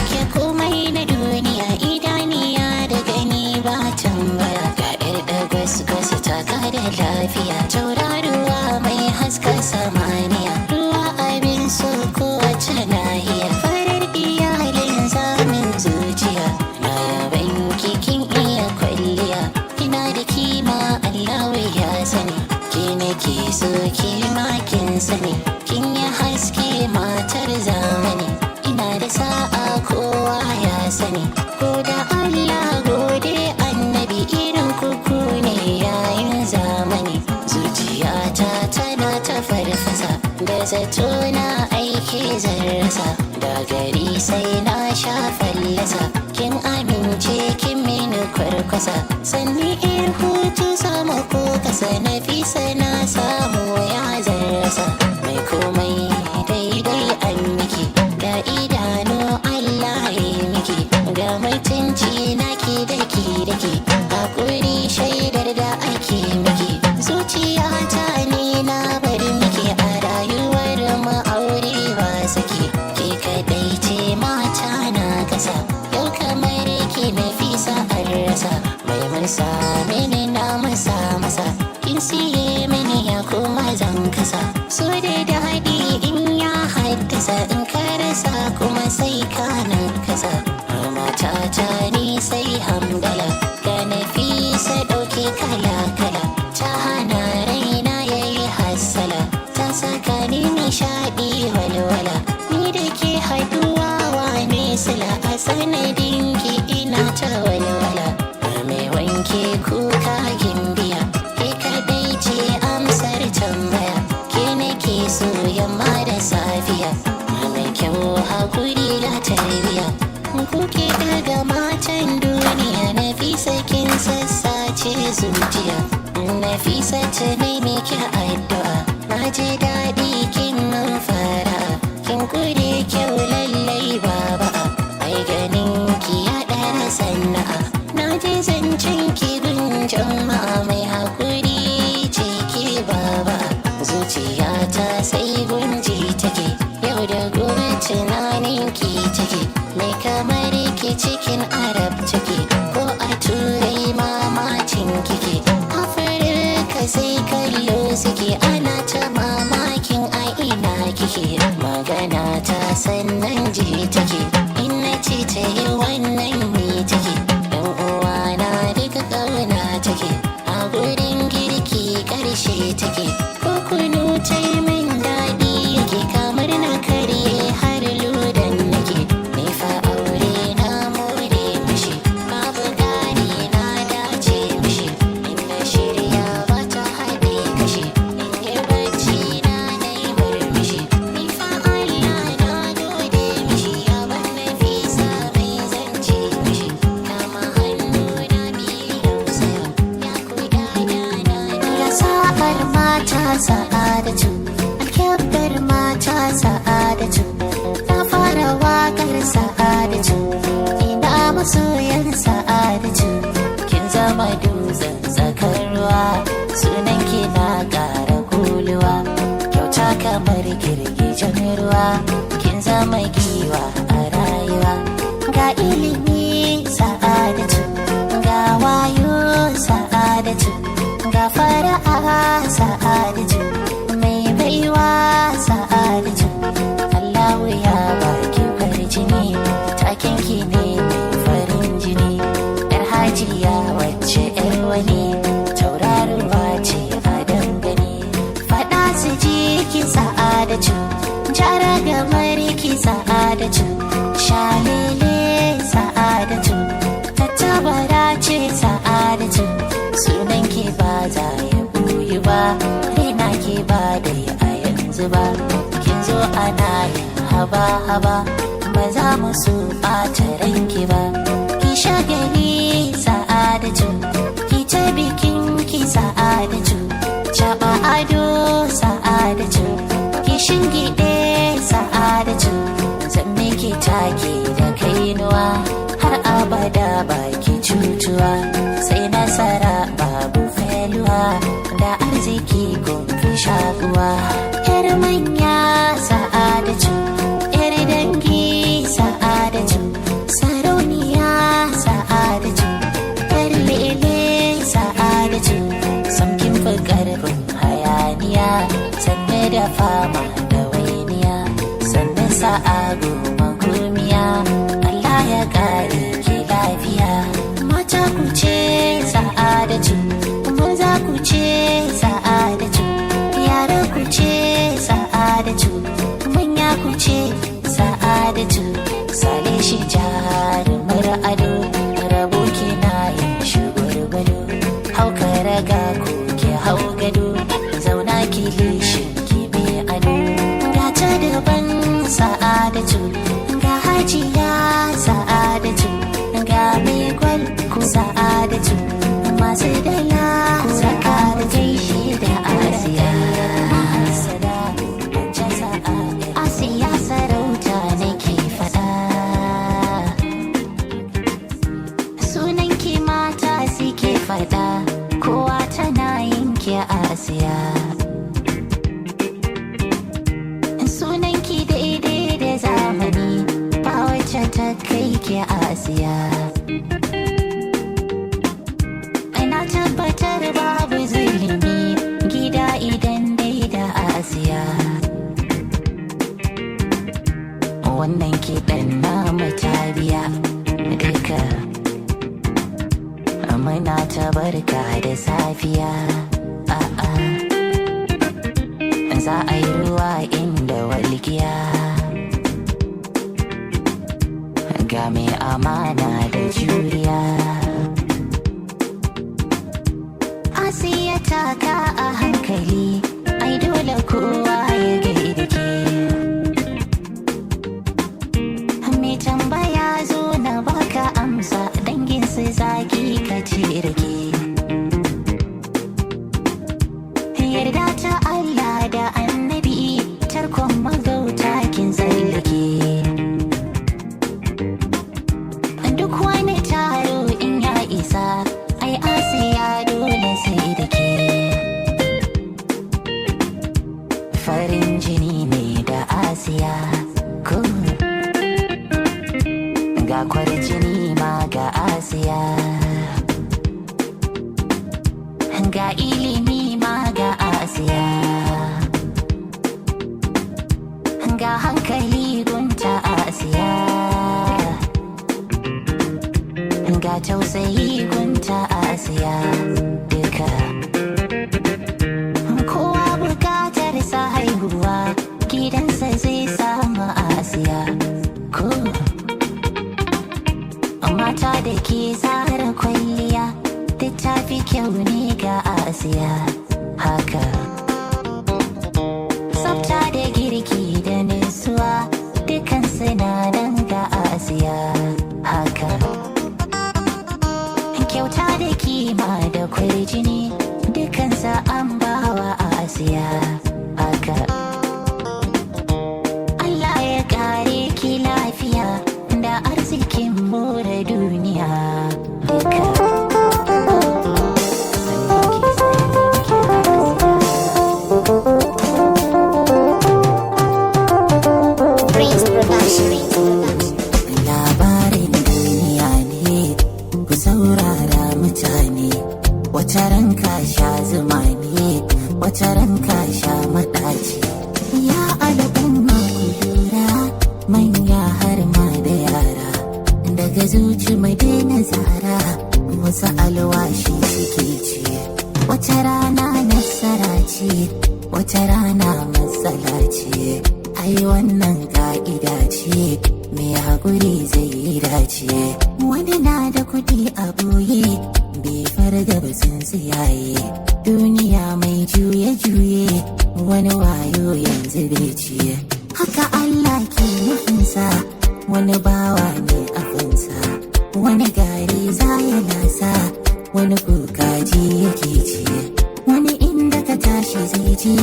ke komai na duniya, idaniya da gani ba tambaya. Ga da gwas-gwas taka da lafiya, tauraruwa mai haska samaniya, ruwa abin so kowace nahiya, farar iyalin zamin zuciya. Na yaban kin iya kwalliya, kina da kima Allahu ya sani, ki nake so ki ma kin sani, kin yi haske matar zamani. Ina da sa'a kowa ya sani, ko da Allah gode annabi, irin kuku ne yayin zamani. Zuciyata tana ta farfasa, da zato na aiki zan rasa, da gari sai na sha fallasa. Kin amince kin mini kwarkwasa, sanni in hutu sama ko kasa, Nafisa na samu ya zan rasa. Mai komai daidai an miki, ga idanu Allah ya miki, ga mutunci naki daki hakuri shaidar da ake miki. Zuciyata ne na bari miki, a rayuwar mu aure ba saki, ke kadai ce mata na kasa. Yau kamar ki Nafisa an rasa, mai masa mini na masa masa, kin siye mini ya kuma zan kasa. So da daɗi in ya haddasa, in ka rasa kuma sai ka kasa. Matata ni sai hamdala, ga Nafisa ɗauke kala-kala, ta hana raina yayi hassala, ta saka ni nishaɗi walwala. Ni da ke haɗuwa wane sila, a sanadin ki ina ta walwala. Mai wanke kuka gimbiya, ke kaɗai ce amsar tambaya, ke nake so yamma da safiya. Mai kyau hakuri ga tarbiya, kuke daga matan duniya. Nafisa kin sassace zuciya, Nafisa ta nai miki addu'a, na ji daɗi kin mun fara, kin kure kyau lallai baba. Ai ganin ki ya ɗara sana'a, na ji zancen ki gun jama'a, mai hakuri ce ki baba. Zuciyata sai gunji take, yau da gobe tunanin ki take, mai kamar ki cikin Arab take, ko a Turai mamacin kike. Afirka sai kallo suke, ana ta mamakin a ina kike. Magana ta sannan ji take, in na ce ta yi wannan ni take. Yan uwana duka ƙauna take, a gurin girki ƙarshe take, ko kunu ta yi min daɗi yake, kamar na karye har ludan nake. Ni fa aure na more mishi, babu gari na dace mishi, in na shirya ba ta haɗe kashi, in yi bacci na yi murmushi. Ni fa Allah na gode mishi, ya bar Nafisa mai zance mishi, kama hannu na biyu rausaya, ya kula da na. Ya sa'ar mata sa'adatu, alkyabbar mata sa'adatu, na fara waƙar sa'adatu, ina masoyan sa'adatu. Kin zama dutsen tsakar ruwa, sunan ki na ƙara kuluwa, kyauta kamar girgijen ruwa, kin zama giwa a rayuwa. Ga ilimi sa'adatu, ga wayo sa'adatu, ga fara'a sa'adatu, mai baiwa sa'adatu. Allahu ya baki farjini, taken ki ne mai farin jini, yar hajiya wacce yar wani, tauraruwa ce a dangane. Faɗa su ji ki sa'adatu, jara ga mariki sa'adatu, shalele sa'adatu, tattabara ce sa'adatu. Sunan ki ba za ya buyi ba, raina ki ba dai a yanzu ba, kin zo ana yin haba-haba, ba za mu so ɓata ranki ba. Ki shagali sa'adatu, ki ta bikin ki sa'adatu, caɓa ado sa'adatu, ki shingiɗe sa'adatu, zan miki take da kainuwa, har abada baki cutuwa, sai nasara babu failure. da arziki kun fi shakuwa. Yar manya sa'adatu, yar dangi sa'adatu, fama da wainiya sannan sa'a goma gomiya Allah ya kare ki lafiya. Mata ku ce sa'adatu, maza ku ce sa'adatu, yara ku ce sa'adatu, manya ku ce sa'adatu. Sale shi jarumar ado, rabo kina yin shugurgudu, hau ka raga ko ki hau gado, zauna ki lishin ki bi ado. Ga ta daban sa'adatu, ga hajiya sa'adatu, ga mai gwal ku sa'adatu, masu dala ku sa'adatu da Asiya. Asiya sarauta nake fada, sunan ki mata suke fada, kowa tana yin ki Asiya. Sunan ki daidai da zamani, ba wacce ta kai ki Asiya. Ina tabbatar babu zulumi gida idan dai da Asiya. Wannan kiɗan namu ta biya duka, muna ta barka da safiya. A'a, za a yi ruwa inda walgiya, ga mai amana da juriya. Asiya taka a hankali, ai dole kowa ya gaida ke. Mai tambaya zo na baka amsa, dangin su zaki ka ce rake. Yarda ta Allah da annabi, tarkon magauta kin tsallake. Duk wani taro in ya isa, ai Asiya dole sai da ke. Farin jini ne da Asiya, ko ga kwarjini ma ga Asiya, ga ilimi ma ga Asiya, ga hankali gunta Asiya, ga tausayi gunta Asiya. Duka kowa bukatar sa haihuwa, gidansa zai samu Asiya. Ko mata da ke tsara kwalliya, duk tafi kyau ne ga Asiya. Haka tsafta da girki da nutsuwa, dukan sinadaran ga Asiya. Haka kyauta da kima da kwarjini, dukansa an bawa Asiya. Haka Allah ya kare ki lafiya da arzikin more duniya. Duka labarin duniya ne, ku saurara mutane. Wata ranka sha zuma ne, wata ranka sha maɗaci. Ya al'umma ku lura, manya har ma da yara, daga zuci mai daina zara, wasu alwashi suke ce. Wata rana nasara ce, wata rana matsala ce, ai wannan ka'ida ce, mai haƙuri zai yi dace. Wani na da kuɗi a ɓoye, bai farga ba sun tsiyaye. Duniya mai juye-juye, wani wayo yanzu bai ciye. Haka Allah ke nufinsa, wani bawa ne a fansa, wani gari za ya nasa, wani kukaji yake ce. Wani inda ka tashi zai je,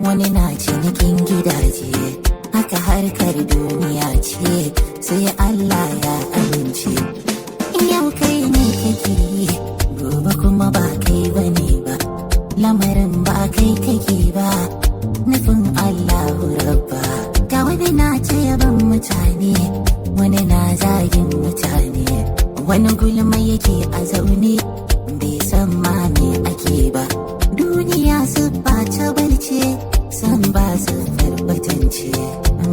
wani na cinikin gidaje. Haka harkar duniya ce, sai Allah ya amince. Yau kai ne kake yi, gobe kuma ba kai bane ba, lamarin ba kai kake ba, nufin Allahu Rabba. Ga wani na ta yaban mutane, wani na zagin mutane, wani gulma yake a zaune, bai san ma me ake ba. Duniya su ba ta barce, san ba su karbatance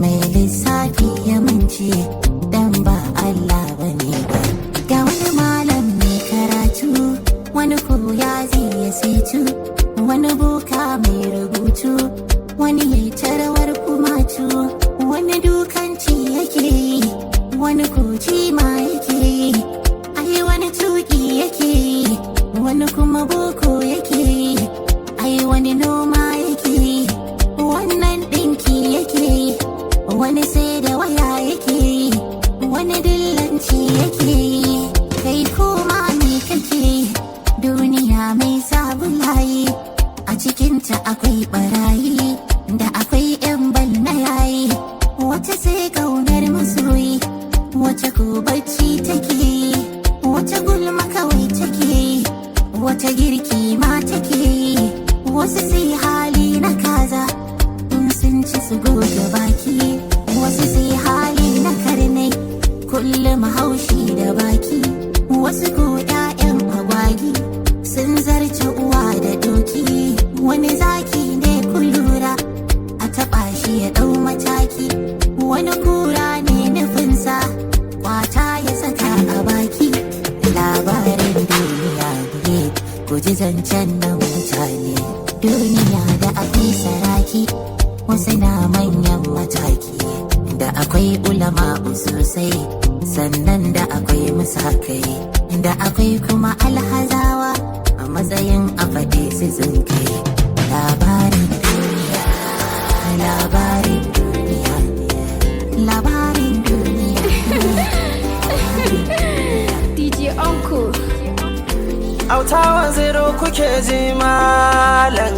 mai lissafi ya mance dan ba Allah bane ba. Ga wani malam mai karatu, wani koya zai ya setu, wani boka mai rubutu, wani mai tarawar kumatu, wani dukanci yake yi, wani koji ma yake yi, ai wani tuki yake yi, wani kuma boko yake yi, ai wani noma yake yi, wannan dinki yake yi, wani sai da waya yake yi, wani dillanci yake yi, kai koma me kake yi. Duniya mai sabulaye, a cikinta akwai barayi da akwai 'yan na yayi, wata sai kaunar masoyi, wata ko bacci take yi, wata gulma kawai take yi, wata girki ma take yi, wasu sai hali na kaza in sun ci su goge baki, wasu sai hali na karnai kullum haushi da baki, wasu ko 'ya'yan agwagi sun zarce uwa da doki, wani zaki ne kullura a taɓa shi ya ɗau mataki, wani kura ne nufinsa kwata ya saka a baki. Labarin duniya ne ku ji zancen nan mutane, duniya da akwai saraki wasu na manyan mataki, da akwai ulama sosai sannan da akwai musakai, da akwai kuma alhazawa a matsayin a faɗe su sun kai. Labarin duniya, labarin duniya, labarin duniya. DJ Uncle. Autawa zero kuke ji malam.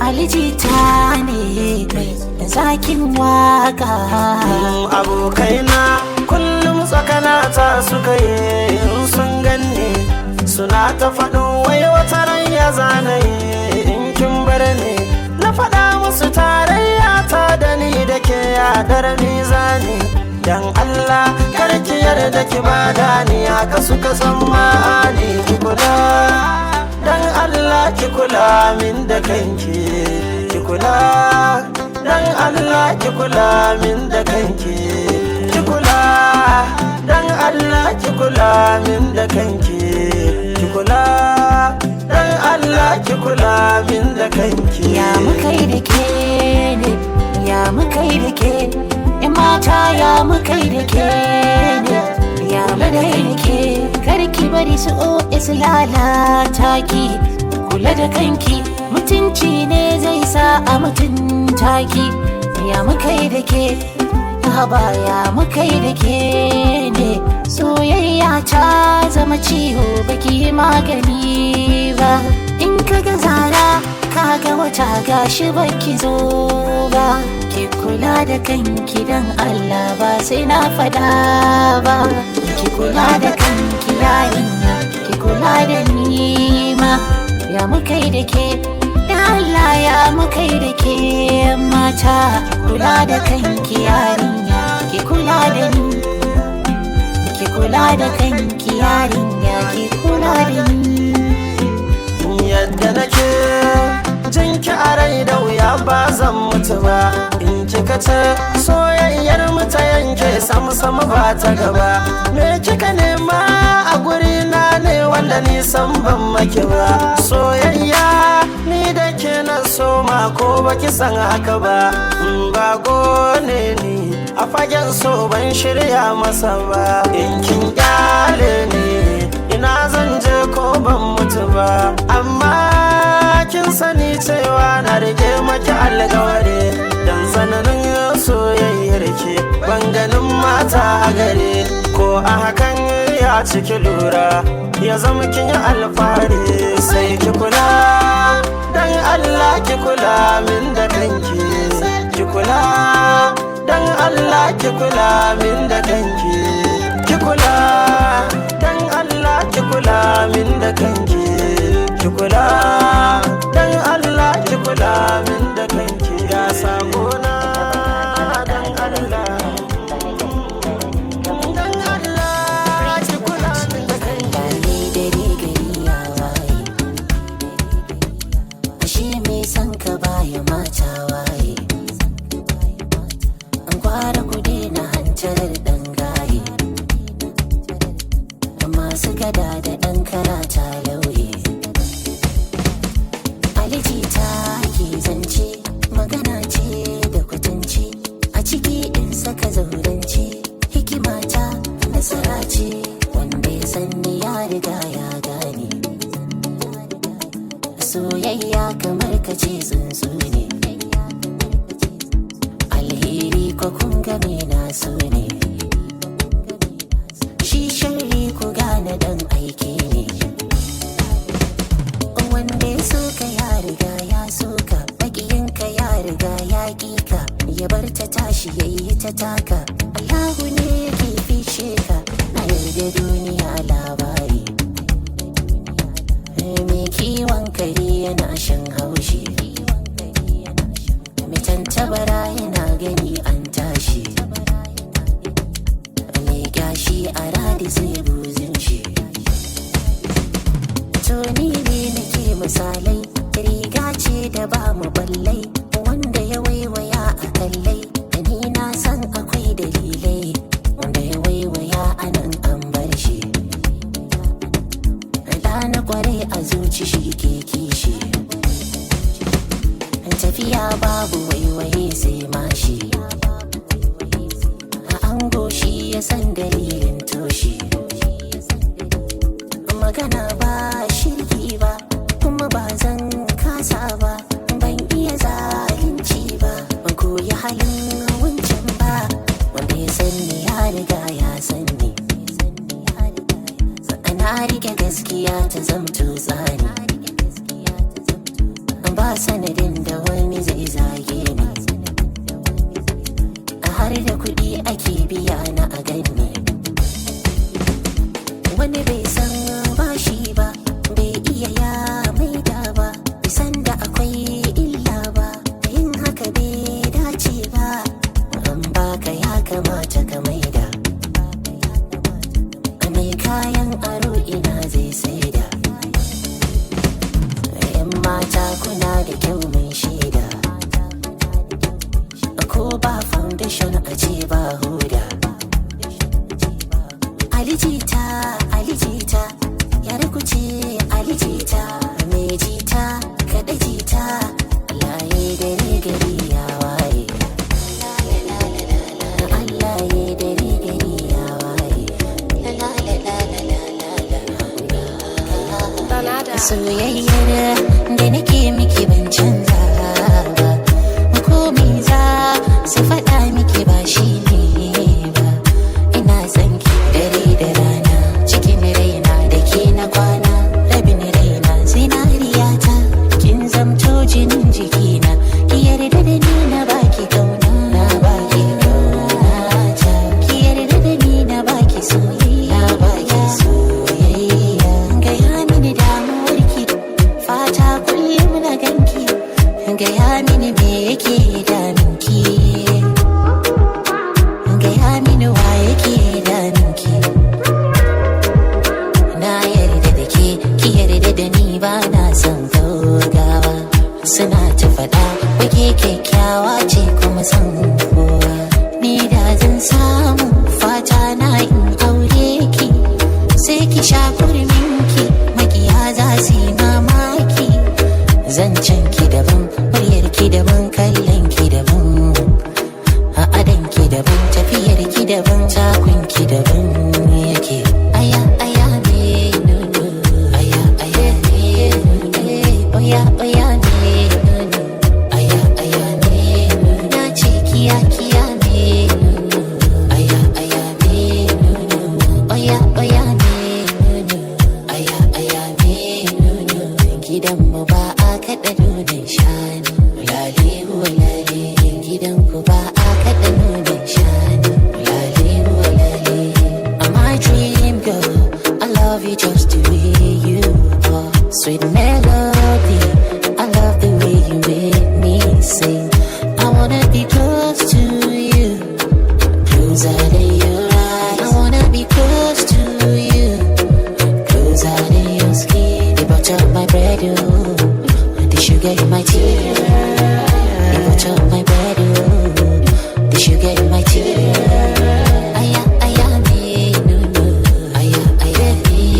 Alijita ne mai zakin waka. Abokaina kullum tsakana ta suka yi sun ganni, suna ta faɗin wai wata ran ya zanaye in kin bar ni. Na faɗa musu tarayya ta da ni da ke yaɗar mizani, dan Allah karki yarda ki bada ni haka suka tsammani. Ki kula, dan Allah ki kula min da kanki, ki kula, dan Allah ki kula min da kanki, ki kula, dan Allah ki kula min da kanki, ki kula, dan Allah ki kula min da kanki. Ya mukai da ke ne, ya mukai da ke, mata ya mukai da ke ne, ya mukai da ke, karki bari su su lalata ki, kula da kanki, mutunci ne zai sa a mutunta ki. Ya mukai da ke, haba ya mukai da ke ne, soyayya ta zama ciwo baki magani ba, in kaga zara kaga wata gashi baki zo ba. Ki kula da kanki dan Allah ba sai na fada ba, ki kula da kanki yarinya, ki kula da ni ma. Ya mukai da ke, da Allah ya mukai da ke mata, kula da kanki yarinya, ki kula da ni, ki kula da kanki yarinya, ki kula da ni. Yadda nake jinki a rai da wuya ba zan mutu ba, in kika ce soyayyar mu ta yanke sam ba ta gaba. Me kika nema a guri na ne wanda ni san ban maki ba, soyayya ni da ke na soma ko baki san haka ba. Ba gone ni a fagen so ban shirya masa ba, in kin kyale ni ina zan je ko ban mutu ba. Amma kin sani cewa na rike maki alƙawari, dan tsananin soyayyar ki ban ganin mata a gare, ko a hakan ya ciki lura ya zama kin yi alfahari. Sai ki kula, dan Allah ki kula min da kanki, ki kula, dan Allah ki kula min da kanki, ki kula, dan Allah ki kula min da kanki, ki kula, dan Allah ki kula min da kanki. Ya sagona dan Allah, dan Allah ki kula min da kanki. Dare dare gari ya waye, ashe mai son ka baya matawa. masu gada da ɗan karata lauye. Alijita ke zance magana ce da kwatanci a ciki in saka zaurance hikimata nasara ce wanda ya sanni ya riga ya gane. Soyayya kamar kace tsuntsu ne, alheri ko kun game na so ne, shi sharri ku gane dan aiki ne. Wanda ya soka ya riga ya soka, bakiyinka ya riga ya kika, ya bar ta tashi yayi ta taka. Allahu ne yake fishe ka, a yarda duniya labari. Mai kiwon kare yana shan haushi, mai tantabara yana gani an tashi, mai gashi a radi sai buzin shi. To ni ne nake misalai, riga ce da ba mu ballai, wanda ya waiwaya a kallai, da ni na san akwai dalilai, wanda ya waiwaya a nan an bar shi. Da na kware a zuci shi ke kishi, tafiya babu waiwaye sai mashi, a ango shi ya san dalilin toshi. Magana ba shirki ba, kuma ba zan kasa ba, ban iya zalunci ba, ban koyi halin wancan ba, wanda ya sanni ya riga ya sanni. Na rike gaskiya ta zamto tsani, ba sanadin da wani zai zage ni, har da kuɗi ake biya na a ganni. Wani bai san bashi ba, bai iya ya maida ba, bai san da akwai illa ba, yin haka bai dace ba, an baka ya kamata ka maida. Mai kayan aro ina zai saida, yan mata kuna da kyau mai shaida, ko ba foundation a ce ba huda. Alijita, alijita, yare ku ce alijita, mai jita, kaɗa jita, laye dare gari ya waye. Allah ya dare gari ya waye. Soyayyar da nake miki ban canza ba, komai za su faɗa miki ba shi ne ba. Ina son ki dare da rana, cikin raina da ke na kwana, rabin raina zinariyata, kin zamto jinin jikina, ki yarda da ni na baki kauna, na baki kaunata, ki yarda da ni na baki soyayya, na baki soyayya. Gaya mini damuwarki, fata kullum na ganki, gaya mini me yake daminki, gaya mini wa yake daminki. Na yarda da ke, ki yarda da ni, ba na son gaugawa. Suna ta faɗa wake kyakkyawa ce kuma san kowa, ni da zan samu fata na in aure ki, sai ki sha kurminki, makiya za su yi mamaki. Zancen ki daban, muryar ki daban, kallon ki daban, a adan ki daban, tafiyar ki daban, takun ki daban yake. Aya aya ne nono, aya aya ne nono, oya oya ne nono, aya aya ne nono, na ce kiya kiya ne nono, aya aya ne nono, oya oya ne nono, aya aya ne nono. Gidanmu ba a kaɗa nonon shanu, lale wa lale, gidanku ba a kaɗa nonon shanu, lale wa lale. My dream girl, I love you just the way you are. Sweet melody, I love the way you make me sing. I wanna be close to you, closer than your eyes. I wanna be close to you, closer than your skin. The butter of my bread, oh, the sugar in my tea. The butter of my bread, oh, the sugar in my tea. Aya aya me no no, aya aya me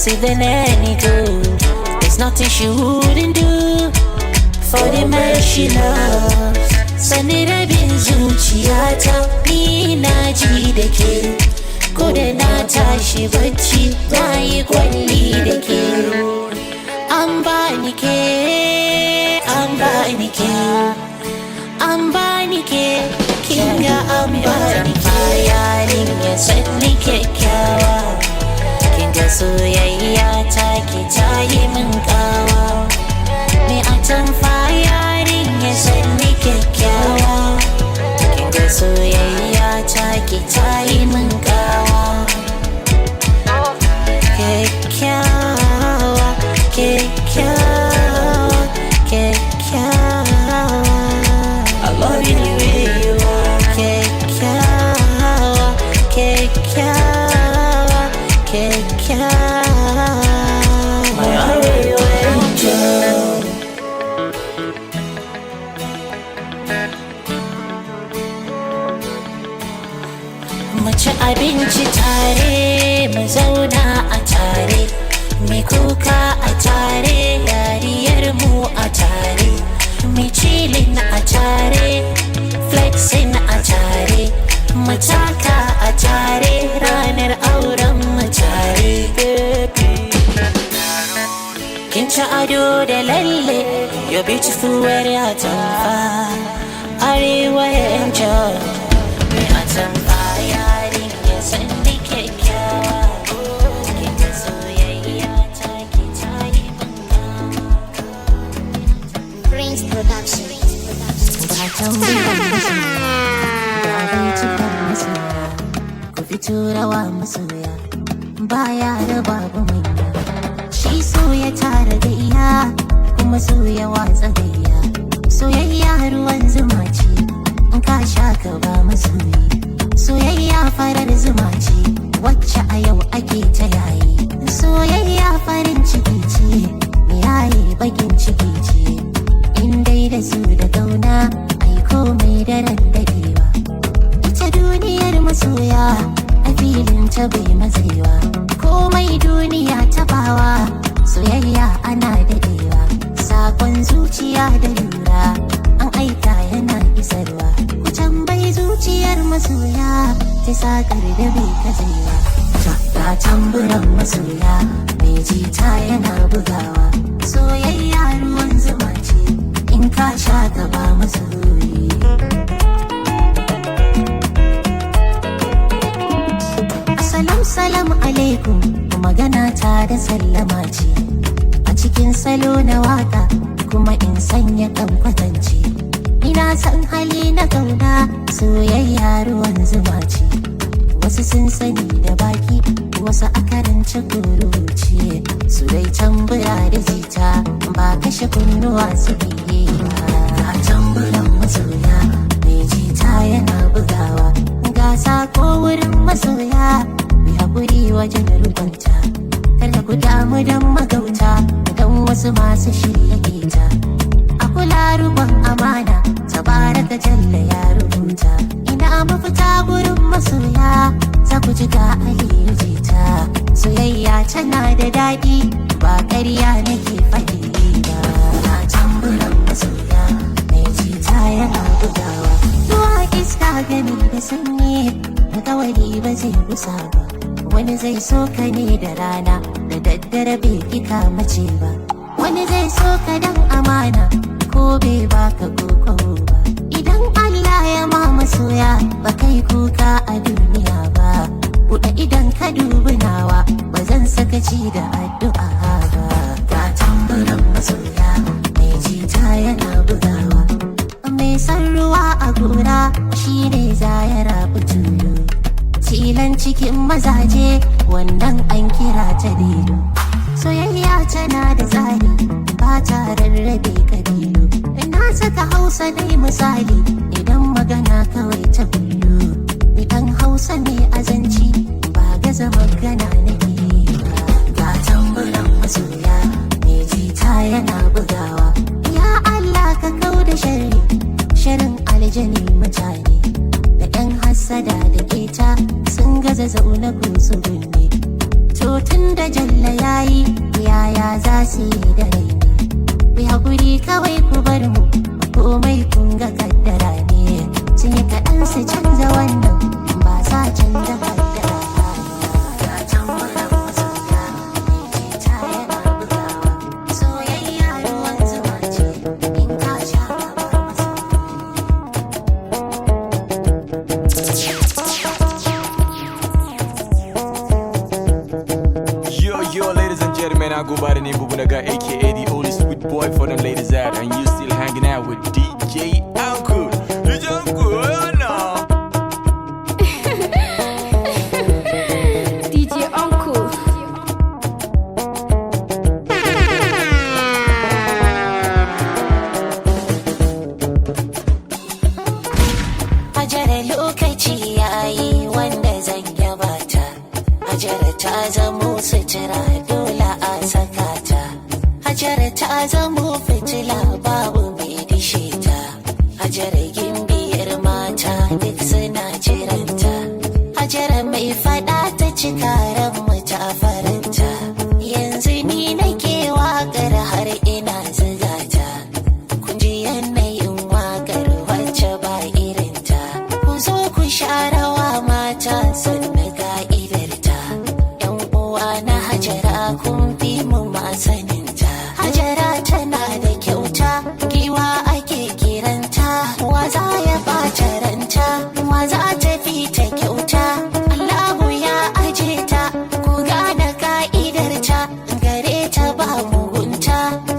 aggressive than any girl. There's nothing she wouldn't do for the man she loves. Sani rabin zuciyata ni na ji da ke, ko da na tashi bacci na yi kwalli da ke. An bani ke, an bani ke, an bani ke, kinga an bani ke. Yarinya sanni kyakkyawa, kinga soyayya ta ki ta yi min kawa. Me atamfa yarinya sanni kyakkyawa, kinga soyayya ta ki ta yi min kawa. Kyakkyawa, kyakkyawa, kyakkyawa, I love you the way you are. Kyakkyawa, kyakkyawa, kyakkyawa, my only angel. Mu ci abinci tare, mu zauna a tare, mu kuka a tare, dariyar mu a tare, mu chillin a tare, flexing a tare, mu taka a tare, ranar auren mu tare. Kin ci ado da lalle, you're beautiful wear atamfa, arewa angel, mai atamfa yarinya sanni kyakkyawa, kinga soyayya ta ki ta yi min kawa. Prince Production. Ba tambayar masoya, ba dai cikar masoya, ku fito rawa masoya, baya da babu manya. Shi so ya tara gayya, kuma so ya watsa gayya. Soyayya ruwan zuma ce, in ka sha ka ba masoyi. Soyayya farar zuma ce, wacce a yau ake ta yayi. Soyayya farin ciki ce, me yayi bakin ciki ce. In dai da su da gauna, ai komai daren dadewa. Ita duniyar masoya, a filin ta bai matsewa. Komai duniya tabawa, soyayya ana dadewa. Sakon zuciya da lura, an aika yana isarwa. Ku tambayi zuciyar masoya, ta sakar da bai katsewa. Ga tamburan masoya, mai jita yana bugawa. Soyayya ruwan zuma ce, in ka sha ka ba masoyi. Salam alaikum, magana ta da sallama ce, a cikin salo na waka kuma in sanya kan kwatance. Ina san hali na kauna, soyayya ruwan zuma ce. Wasu sun sani da baki, wasu a karance kuruce. Su dai tambura da jita, ba kashe kunnuwa suke yi ba. Ga tamburan masoya, mai jita yana bugawa. Ga sako wurin masoya, haƙuri wajen rukunta, kada ku damu don magauta, don wasu masu shirya gita. A kula rubon amana, tabaraka jalla ya rubuta. Ina mafita gurin masoya, za ku ji ga Aliyu jita. Soyayya tana da daɗi, ba ƙarya nake faɗi ba. Na tamburan masoya, mai jita yana bugawa. Ruwa iska gani da sanyi, alƙawari ba zai gusa ba. Wani zai so ka ne da rana, da daddare bai kika mace ba. Wani zai so ka dan amana, ko bai baka koko ba. Idan Allah ya ma masoya, ba kai kuka a duniya ba. Buɗe idan ka dubi nawa, ba zan sakaci da addu'a ba. Ga tamburan masoya, mai jita yana bugawa. Mai san ruwa a gora, shi ne za ya rabu tulu. Tilan cikin mazaje, wannan an kira ta delu. Soyayya tana da tsari, ba ta rarrabe kabilu. Ina saka Hausa dai misali, idan magana kawai ta biyu. Idan Hausa ne azanci, ba gaza magana nake ba. Ga tamburan masoya, mai jita yana bugawa. Ya Allah ka kau da sharri, sharin aljani mutane. Da 'yan hassada da keta, sun gaza zaune ko su binne. To tun da jalla ya su yi da rai ne. Ku haƙuri kawai ku bar mu, komai kun ga kaddara ne. Sun yi kaɗan su canza wannan, ba sa canza kaddara. Ga tambaran masoya, ta yana bugawa. Soyayya ruwan zuma ce, in ka sha gaba masoya. Yo, ladies and gentlemen, I go by the name Bubunaga, aka the only sweet boy for them ladies out, and you still hanging out with DJ Uncle. DJ Uncle, oh no. DJ Uncle. Hajara lokaci yayi wanda zan yabata. Hajara ta zamo sutura dole a saka ta. Hajara ta zamo fitila babu mai dishe ta. Hajara gimbiyar mata duk suna jiranta. Hajara mai fada ta cika ranmu ta faranta. Yanzu ni nake waƙar har ina ziga ta. Kun ji yanayin waƙar wacce ba irinta. Ku zo ku sha rawa mata sannu ka'idarta. Yan uwa na Hajara kun fi mu ma saninta. Hajara tana da kyauta, giwa ake kiranta. Wa za ya ɓata ranta, wa za ta fi ta kyauta. Allahu ya aje ta, ku gane ka'idarta. Gare ta ba mugunta,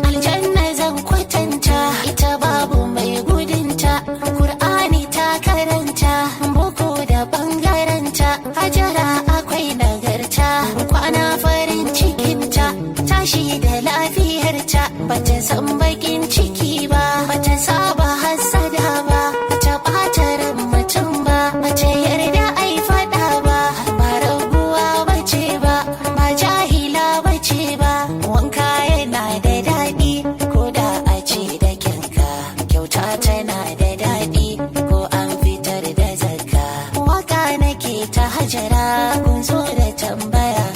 aljanna zan kwatanta. Ita babu mai gudunta, Kur'ani ta karanta. Boko da ɓangaranta, Hajara akwai nagarta. Kwana farin cikinta, tashi da lafiyarta. Bata san bakin ciki ba, bata saba hassada ba, bata ɓata ran mutum ba, bata yarda ai faɗa ba. Ba raguwa bace ba, ba jahila bace ba. Wanka yana da daɗi, ko da a ce da kyanka. Kyauta tana da daɗi, ko an fitar da zakka. Waka nake ta Hajara, kun zo da tambaya.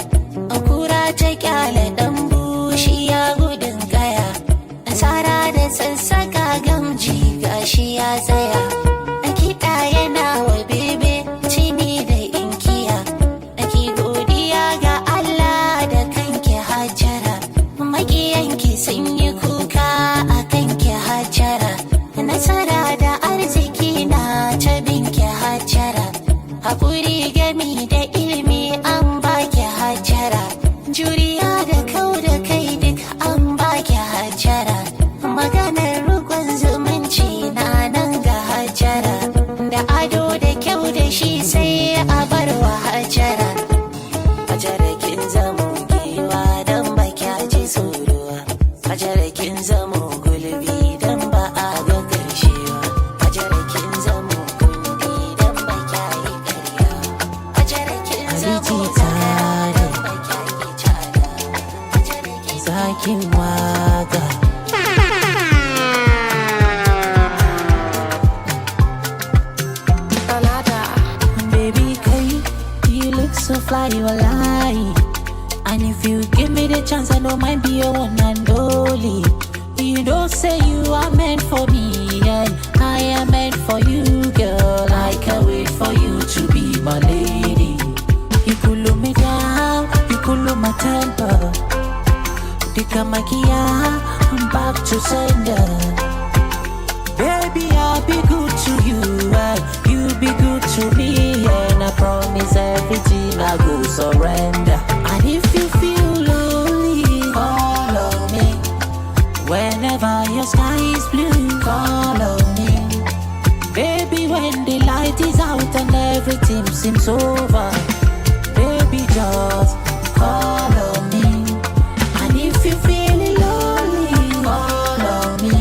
Kura ta kyale ɗan bushi ya gudun kaya. Nasara da sassaka gamji gashi ya tsaya. Kiɗa yana wa bebe tini da inkiya. Ki godiya ga Allah da kanki Hajara. Maƙiyanki sun yi kuka a kanki Hajara. Nasara da arziki na ta binki Hajara. Haƙuri gami da ilimi an baki Hajara. Juriya da kau da kai duk an baki Hajara. Maganar rukun zumunci na nan ga Hajara. Da ado da kyau da shi sai a bar wa Hajara. Hajara kin zamo giwa don ba kya ji tsoro. Hajara kin zamo gulbi don ba a ga ƙarshe ba. Hajara kin zamo kundi don ba kya yi ƙarya. Hajara kin zamo zakara don ba kya yi cada. Hajara kin zakin waka. Baby, kai, you look so fly, you a lie. And if you give me the chance, I don't mind be your one and only. You don't say you are meant for me, and I am meant for you, girl. I can't wait for you to be my lady. You cool me down, you cool my temper. Dikamakia, I'm back to sender. Baby, I'll be good to you, and you be good to me, and I promise everything I go surrender. And if you feel lonely, call on me. Whenever your sky is blue, call on me. Baby, when the light is out and everything seems over, baby, just call on me. And if you feel lonely, call on me.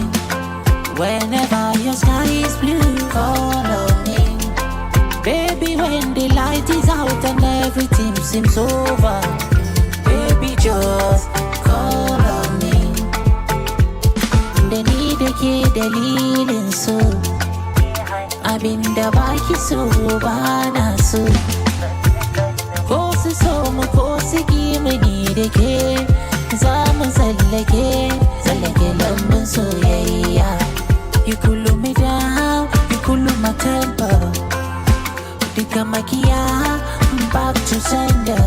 Whenever your sky is blue, call on me. Baby, when the light is out and everything seems over, baby, just call on me. Da ni da ke dalilin so, abinda baki so ba na so. Ko su so mu ko su ki mu ni da ke, za mu tsallake lambun soyayya. You cool me down, you cool my temper. Duka makiya, back to sender.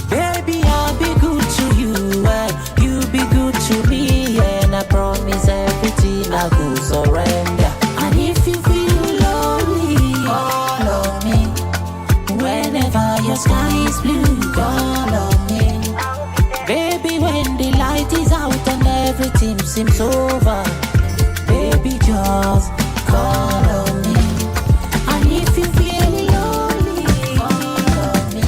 Baby, I'll be good to you, and you be good to me, and I promise everything I go surrender. And if you feel lonely, call on me. Whenever your sky is blue, call on me. Baby, when the light is out and everything seems over, baby, just call on me. And if you feel lonely, call on me.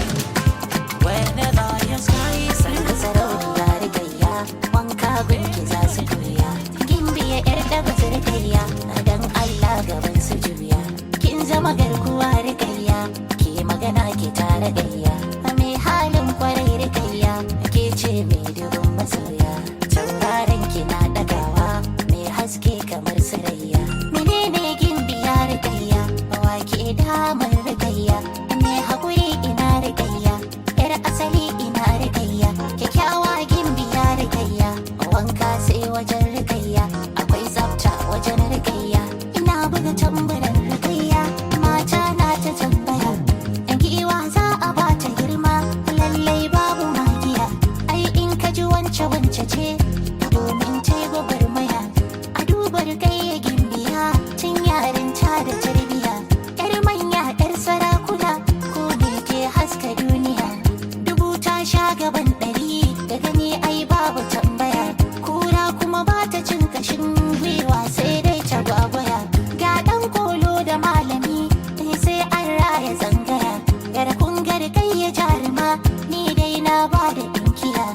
Whenever your sky is blue, sarauniya rigayya, wanka gunki za su koya. Kin biya yar da ba su rigayya, dan Allah gaban su juya. Kin zama garkuwa rigayya, ki magana ki tare gayya. Mai halin kwarai rigayya, ke ce mai dubin masoya. Tauraron ki na dagawa, mai haske kamar sarayya. Menene gimbiya rigayya, wake damar rigayya. Mai haƙuri ina rigayya, yar asali ina rigayya. Kyakkyawa gimbiya rigayya, wanka sai wajen rigayya. Akwai tsafta wajen rigayya, ina buga tambarin rigayya. Mata na ta tambaya, giwa za a bata girma, lallai babu magiya. Ai in ka ji wance ce, domin ta yi gwagwarmaya. A duba rigayya gimbiya, tun yarinta da tarbiya. Yar manya yar sarakuna, ko me ke haska duniya. Dubu ta sha gaban ɗari, da gani ai babu tambaya. Kura kuma ba ta cin kashin gwiwa, sai dai ta gwagwaya. Ga ɗan kolo da malami, sai an raya zangaya. Yar kungar gayya jaruma, ni dai na ba da ɗinkiya.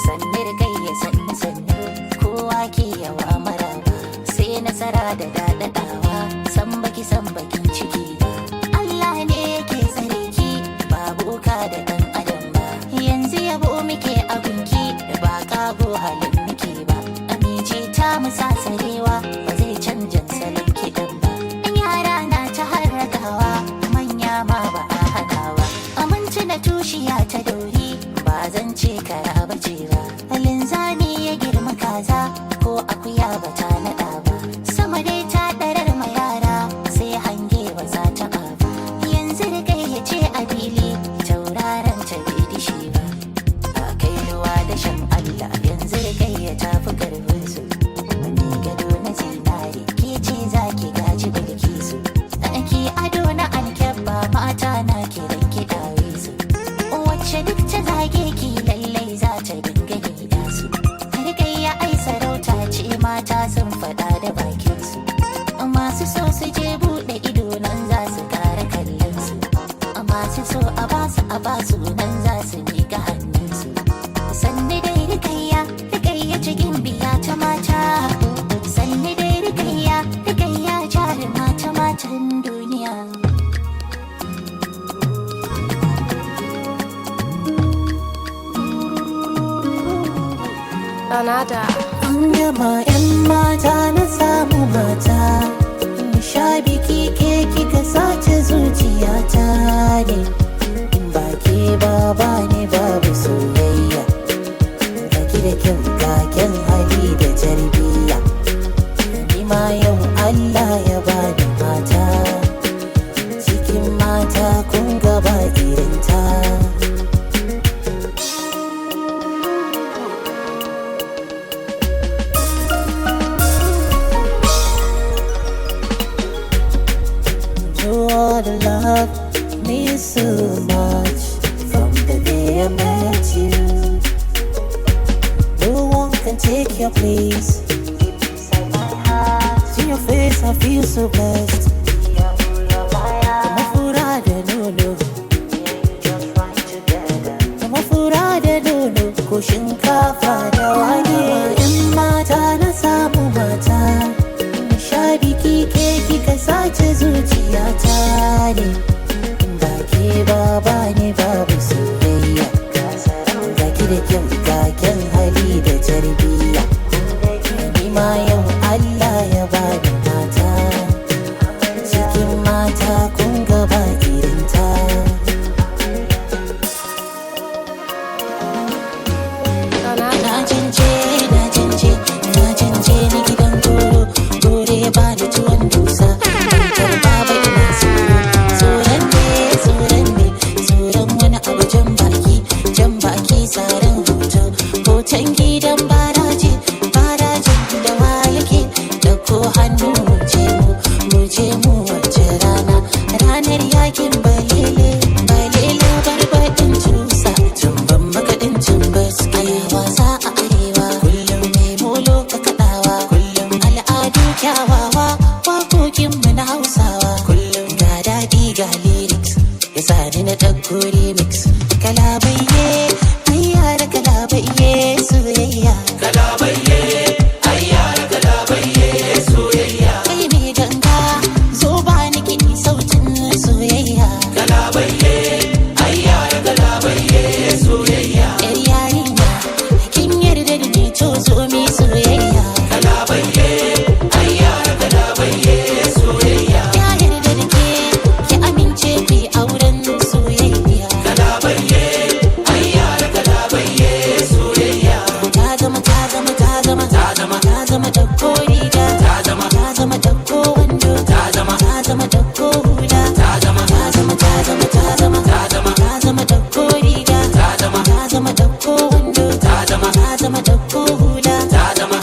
Sannar gayya sannu kowa ke yawa maraba. Sai nasara da daɗaɗawa, san bakin ciki ba. Allah ne yake tsare ki, ba boka da ɗan adam ba. Yanzu yabo muke abinki, ba ƙago halin muke ba. Aminci ta musa sarewa, ba zai canjan salon kiɗan ba. Yara na ta harrakawa, manya ma ba a hanawa. Aminci na tushiya ta dori, ba zan ce kara bace ba. Linzami ya girma kaza, ko akuya ba ta naɗa ba. Sama dai ta ɗarar ma yara, sai hange ba za ta ba. Yanzu da gayyace a fili, tauraron ta bai dishi ba. A kai ruwa da shan Allah, yanzu da gayyata fi karfin su. Ni gado na zinare, ke ce za ki gaji bilkisu. Ki ado na alkyabba, mata na kiran ki dawe su. Wacce duk ta zage ki, lallai za ta dinga gida su. Rigayya ai sarauta ce, mata sun faɗa da bakin su. Masu so su je buɗe ido, nan za su ƙara kallon su. Masu so a basu nan za su miƙa hannun su. Sanni dai rigayya cikin biya ta mata. Sanni dai rigayya jaruma ta matan duniya. Anada. An gama 'yan mata na samu mata. Sha biki ke kika sace zuciyata ne. Ba ke ba ne babu soyayya. Gaki da kyau kaken hali da tarbiyya. Ni ma yau Allah ya bani mata. Cikin mata kun gaba irinta. The love me so much from the day I met you. No one can take your place. Inside my heart, see your face, I feel so blessed. Kamafurada nono, just right together. Kamafurada nono, ko shinkafa da wake. 'Yan mata na samu mata. Sha biki ke kika sace zuciyata ne. Ba ke ba ne babu soyayya. Gaki da kyau kaken hali da tarbiyya. Ni ma yau Allah ya bani mata. can gidan baraje baraje da wa yake dauko hannu mu je mu wace rana ranar yakin balele balele barbaɗin tusa tumban makaɗin tumbas ana wasa a arewa kullum mai molo ka kaɗawa kullum al'adu kyawawa waƙoƙinmu na hausawa kullum ga daɗi ga lyrics ya sani na ɗauko remix kalabaiye ayyara kalabaiye soyayya kalabaiye ayyara kalabaiye soyayya kai mai ganga zo ba ni kiɗi sautin soyayya kalabaiye ayyara kalabaiye soyayya yar yarinya kin yarda da ni to zo mi soyayya kalabaiye ayyara kalabaiye soyayya ya yarda da ke ki amince ku yi auren soyayya kalabaiye ayyara kalabaiye soyayya ta zama dauko riga ta zama dauko wando ta zama dauko hula ta zama dauko riga ta zama dauko wando ta zama dauko hula ta zama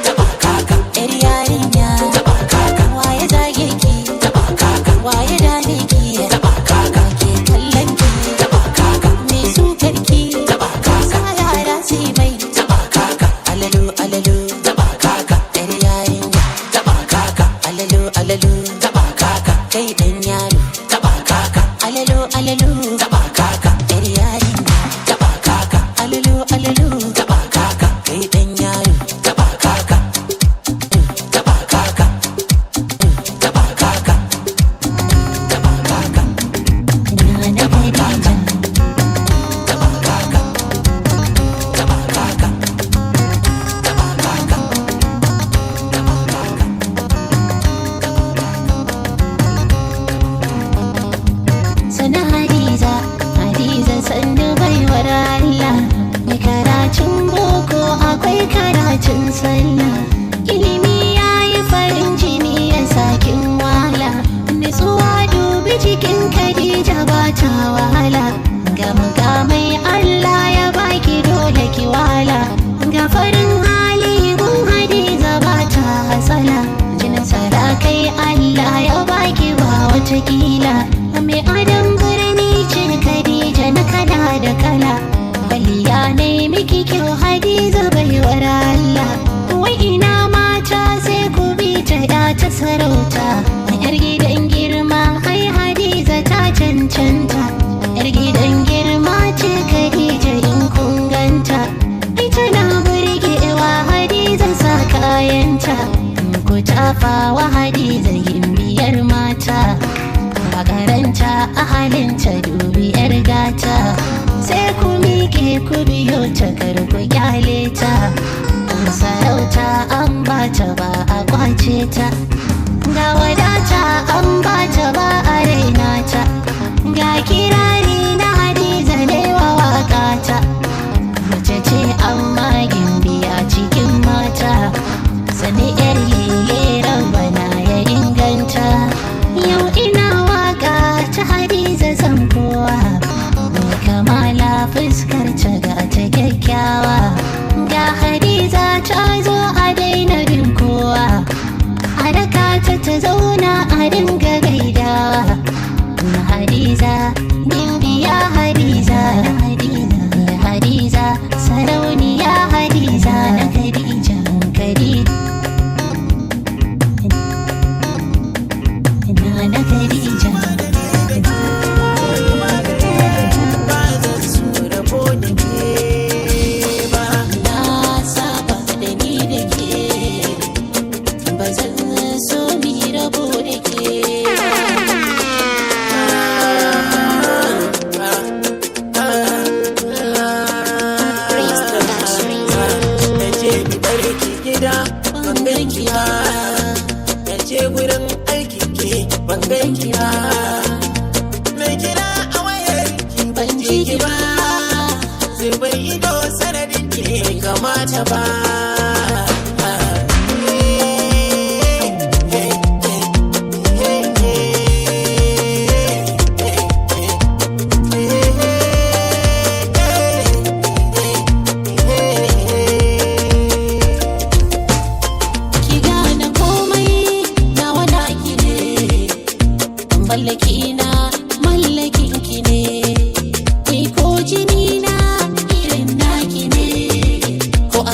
taba kaka yar yarinya taba kaka waye zage ki taba kaka waye dane ki taba kaka ke kallon ki taba kaka me sukar ki taba kaka yara sai mai taba kaka alalu alalu taba kaka yar yarinya taba kaka alalu alalu taba kaka kai dan yaro taba kaka alalu alalu taba kaka yar yarinya taba kaka alalu alalu taba kaka kai dan yaro taba kaka taba kaka taba kaka taba kaka na Khadija taba kaka taba kaka taba kaka taba kaka sana Hadiza Hadiza sannu baiwar Allah mai karatun boko akwai karatun sallah ilimi yayi farin jini ya sakin wala nutsuwa dubi cikin Khadija ba ta wahala ga mukamai Allah ya baki dole ki wala ga farin hali gun Hadiza ba ta hasala jinin sarakai Allah ya baki ba wata kila mai adam birni ce Khadija na kala da kala kwalliya ne miki kyau Hadiza baiwar Allah wai ina mata sai ku bi ta ya ta sarauta yar gidan girma ai Hadiza ta cancanta yar gidan girma ce Khadija in kun ganta ai tana burgewa Hadiza sa kayanta ku tafawa Hadiza gimbiyar mata a karanta a halinta dubi yar gata sai ku miƙe ku biyo ta karku kyale ta sarauta an bata ba a kwace ta ga wadata an bata ba a raina ta ga kirari na Hadiza ne wa waka ta mace ce amma gimbiya cikin mata sani yar lele rabana ya inganta yau ina waka ta Hadiza zan kowa mai kamala fuskar ta ga ta kyakkyawa ga Hadiza ta zo a daina bin kowa a daka ta zauna a dinga gaidawa Hadiza gimbiya Hadiza Hadiza sarauniya Hadiza na Khadija na Khadija kamata ba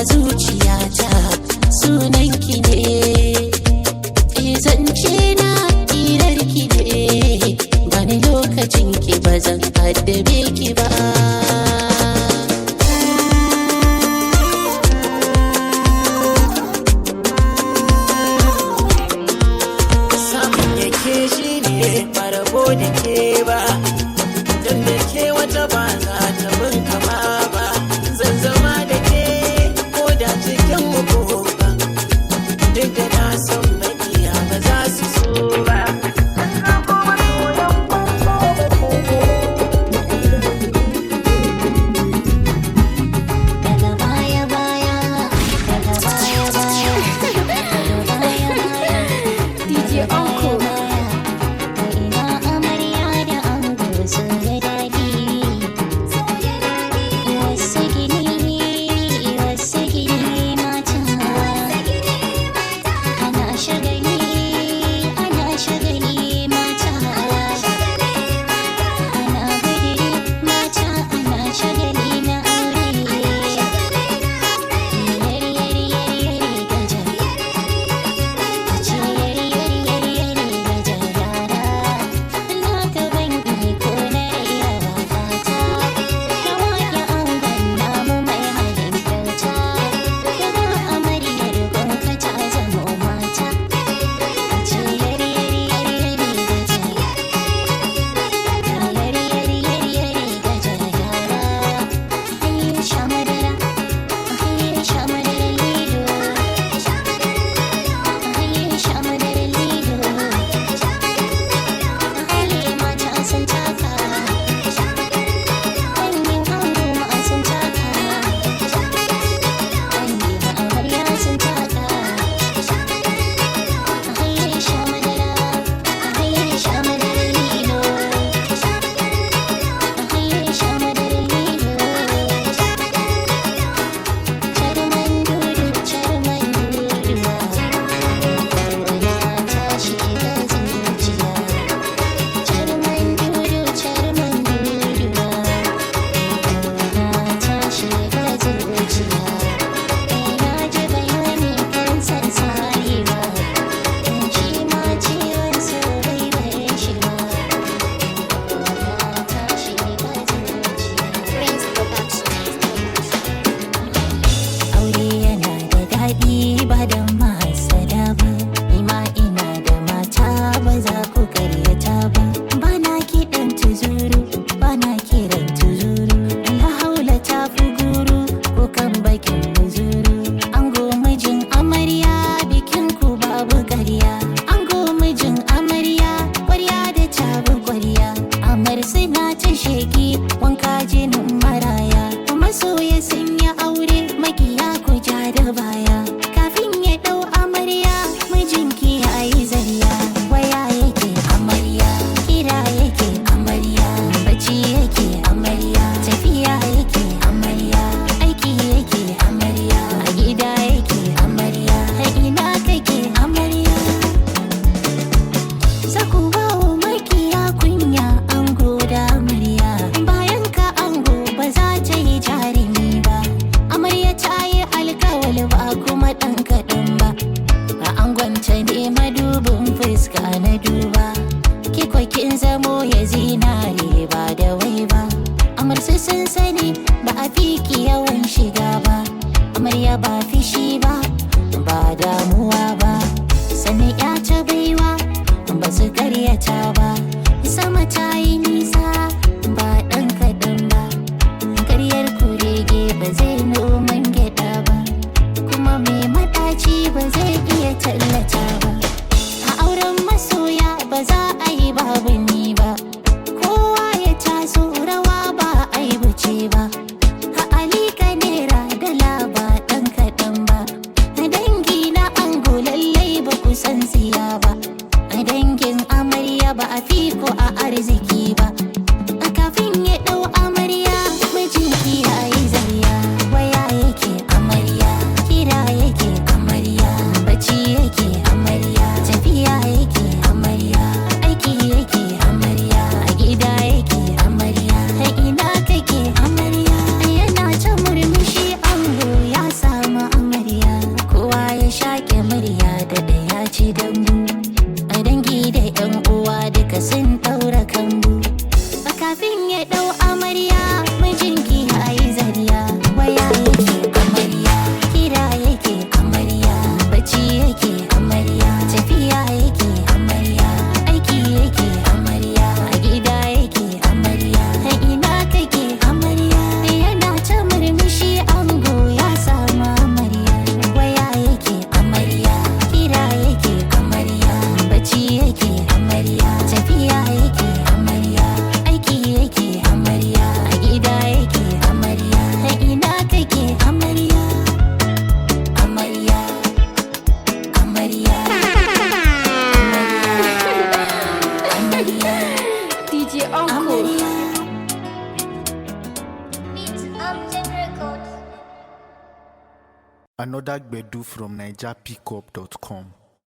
zuciyata sunanki ne, zance na irarki ne, bani lokacin ki bazan addabe ki ba. Samun yake shi ne farabo da ke ba, don da ke wata ba za ta bin kama ba. Zan zama da ke ko da cikin muku ba, duk da na san makiya ba za su so ba. Daga baya baya, daga baya baya, daga baya baya, DJ Uncle. ina amarya da ango sun yi daɗi. Wasu gini mata, ana shagali mata, ana gudiri mata, ana shagali na aure. Yari yari yari yari gaja, ce yari yari yari yari gaja yara. Na gaban iko na raira wakata, na wake angon namu mai halin kyauta. Gaba amaryar gonka ta zamo mata, ce yari yari yari yari gaja, yari yari yari yari gaja yara. Hayya sha madara, hayya sha madara lido, hayya sha madara lido, hayya mata sun taka, dangin ango ma sun taka, dangin amarya sun taka. Hayya sha madara, hayya sha madara lido, hayya sha madara lido. Charman dudu, charman duduwa, ya tashi da zuciya. Charman dudu, charman duduwa, ya tashi da zuciya. Na ji bayani kan san sarewa, shi ma ciwon so bai bar shi ba. Ya tashi da zuciya. Aure yana da daɗi ba da mahasada ba, nima ina da mata ba za ku karyata ba. Ba na kiɗan tuzuru, ba na kiran tuzuru, la haula ta fi guru ko kan bakin muzuru. Ango mijin amarya bikin ku babu ƙarya, ango mijin amarya ƙwarya da tabi ƙwarya. Amar suna ta sheki wanka jinin maraya, masoya sun yi aure makiya ku ja da baya. Kafin ya ɗau amarya mijinki ya yi zarya, waya yake amarya, kira yake amarya, bacci yake amarya, tafiya yake amarya, aiki yake amarya, a gida yake amarya, a ina kake amarya. Za ku ba wa makiya kunya ango da amarya, bayan ka ango ba za ta yi jarumi ba. Amarya ta yi alkawali ba kuma ɗan kaɗan ba, a angonta ne madubin fuska na duba. Kiko kin zamo ya zinare ba da wai ba, amarsu sun sani ba a fiki yawan shiga ba. Amarya ba fishi ba, ba damuwa ba, sannan ya ta baiwa ba su karyata ba. Sama ta yi nisa ba ɗan kaɗan ba, karyar kurege ba zai noman gyaɗa ba, kuma mai maɗaci ba zai iya tallata ba. A auren masoya ba za a yi babu ni ba, kowa ya taso rawa ba a yi wuce ba. A alika naira dala ba ɗan kaɗan ba, Another Gbedu from NigerPickup.com.